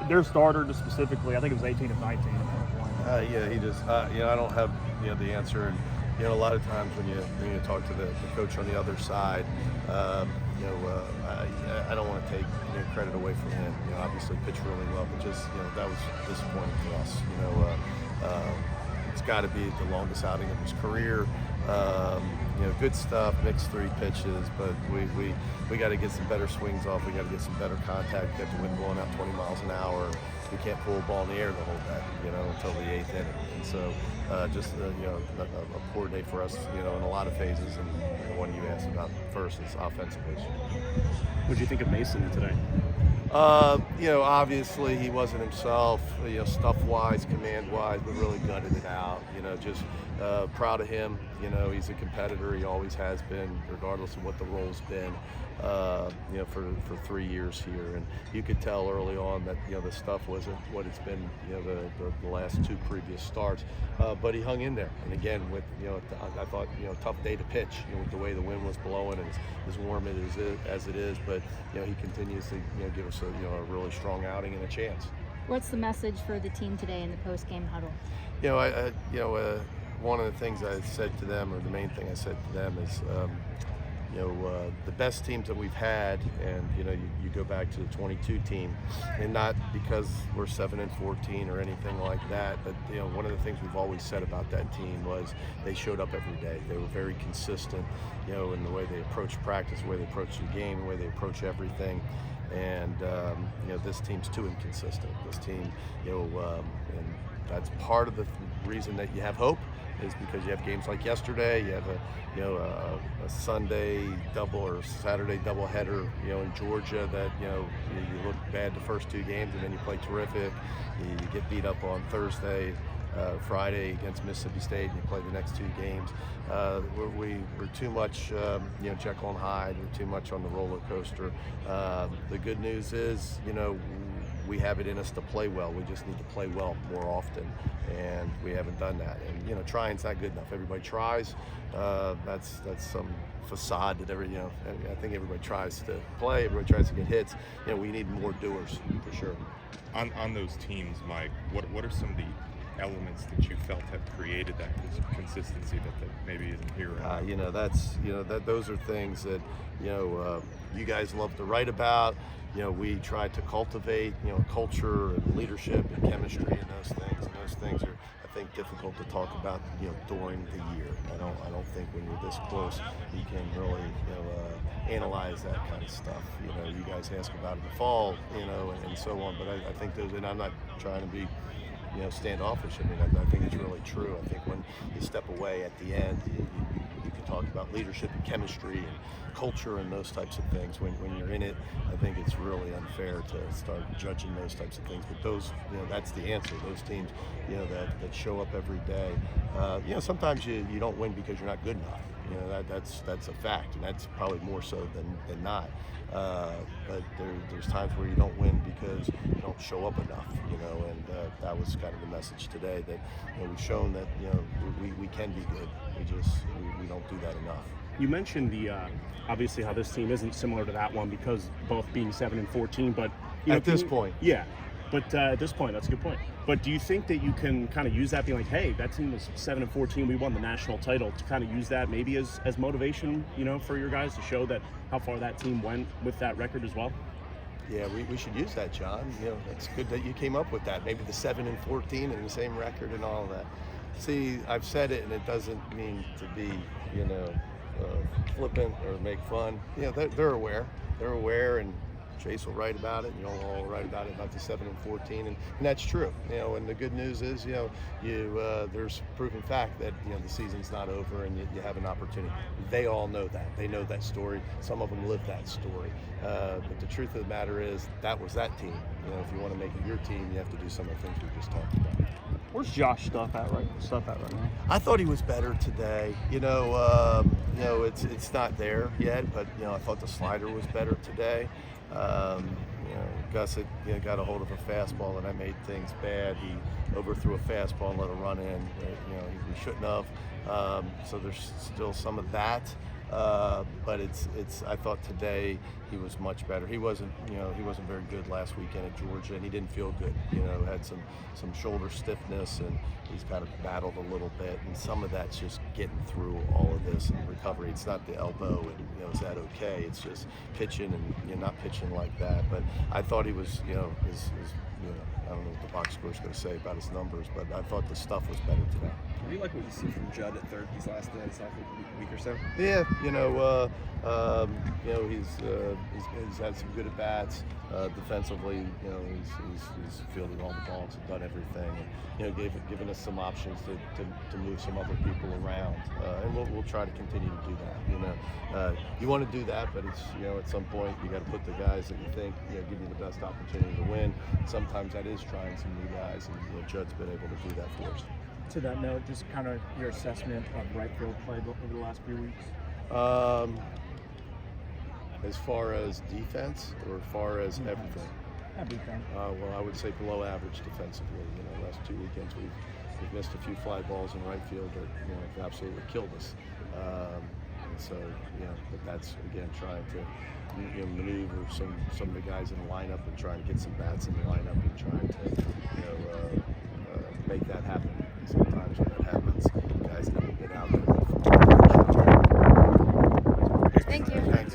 Their starter, just specifically, I think it was 18 of 19 at one point. Yeah, he just, I don't have, the answer. And, a lot of times when you talk to the coach on the other side, I don't want to take credit away from him. Obviously pitched really well, but just, that was disappointing for us. It's got to be the longest outing of his career. Good stuff, mixed 3 pitches, but we got to get some better swings off. We got to get some better contact, get the wind blowing out 20 miles an hour. We can't pull a ball in the air the whole day, until the 8th inning. And so just, a poor day for us, in a lot of phases. And the one you asked about first is offensively. What did you think of Mason today? Obviously he wasn't himself, stuff-wise, command-wise, but really gutted it out. Just proud of him. He's a competitor. He always has been, regardless of what the role's been, for 3 years here. And you could tell early on that, the stuff wasn't what it's been, the last 2 previous starts. But he hung in there. And again, with, I thought, tough day to pitch, with the way the wind was blowing and as warm as it is. But, he continues to, give us a really strong outing and a chance. What's the message for the team today in the post-game huddle? One of the things I said to them, or the main thing I said to them is, the best teams that we've had, and you go back to the 22 team, and not because we're 7-14 or anything like that, but one of the things we've always said about that team was they showed up every day. They were very consistent, in the way they approached practice, the way they approached the game, the way they approach everything. And this team's too inconsistent. This team, and that's part of the reason that you have hope, is because you have games like yesterday. You have a Sunday double or Saturday doubleheader, in Georgia that you look bad the first 2 games, and then you play terrific. You get beat up on Thursday, Friday against Mississippi State, and you play the next 2 games. We're too much, Jekyll and Hyde. We're too much on the roller coaster. The good news is, we have it in us to play well. We just need to play well more often, and we haven't done that. And trying's not good enough. Everybody tries. That's some facade that I think everybody tries to play. Everybody tries to get hits. We need more doers for sure. On those teams, Mike, what are some of the elements that you felt have created that consistency that maybe isn't here? Those are things that you guys love to write about. We try to cultivate culture and leadership and chemistry and those things. And those things are, I think, difficult to talk about during the year. I don't think when you're this close you can really analyze that kind of stuff. You guys ask about it in the fall, and so on. But I think those, and I'm not trying to be standoffish. I think it's really true. I think when you step away at the end, you can talk about leadership and chemistry and culture and those types of things. When you're in it, I think it's really unfair to start judging those types of things. But those, that's the answer. Those teams, that show up every day. Sometimes you don't win because you're not good enough. That's a fact, and that's probably more so than not. But there's times where you don't win because you don't show up enough, and that was kind of the message today, that we've shown that we can be good. We don't do that enough. You mentioned obviously how this team isn't similar to that one because both being 7-14, but at this point, yeah. But at this point, that's a good point. But do you think that you can kind of use that, being like, hey, that team was 7-14, we won the national title, to kind of use that maybe as motivation, for your guys to show that how far that team went with that record as well? Yeah, we should use that, John. It's good that you came up with that. Maybe the 7-14 and the same record and all of that. See, I've said it, and it doesn't mean to be, flippant or make fun. They're aware. They're aware, and Chase will write about it. All will write about it, about the 7-14, and that's true. And the good news is, there's proven fact that the season's not over, and you have an opportunity. They all know that. They know that story. Some of them live that story. But the truth of the matter is, that was that team. If you want to make it your team, you have to do some of the things we just talked about. Where's Josh stuff at right now? I thought he was better today. It's not there yet, but I thought the slider was better today. Gus had got a hold of a fastball, and that made things bad. He overthrew a fastball and let it run in. He shouldn't have. So there's still some of that. But I thought today he was much better. He wasn't very good last weekend at Georgia, and he didn't feel good. Had some shoulder stiffness, and he's kind of battled a little bit. And some of that's just getting through all of this and recovery. It's not the elbow, and is that okay? It's just pitching and not pitching like that. But I thought he was, I don't know what the box score is going to say about his numbers, but I thought the stuff was better today. What do you like what you see from Judd at third these last week or so? Yeah, he's had some good at bats defensively. He's fielded all the balls and done everything, and given us some options to move some other people around, and we'll try to continue to do that. You want to do that, but it's at some point you got to put the guys that you think give you the best opportunity to win. Sometimes that is trying some new guys, and Judd's been able to do that for us. To that note, just kind of your assessment of right field play over the last few weeks. As far as defense, or as far as everything? Everything. Well, I would say below average defensively. Last 2 weekends we've missed a few fly balls in right field that have absolutely killed us. And so, but that's again trying to maneuver some of the guys in the lineup and trying to get some bats in the lineup and trying to make that happen. Sometimes when that happens, guys don't get out there. Thank you. Thanks.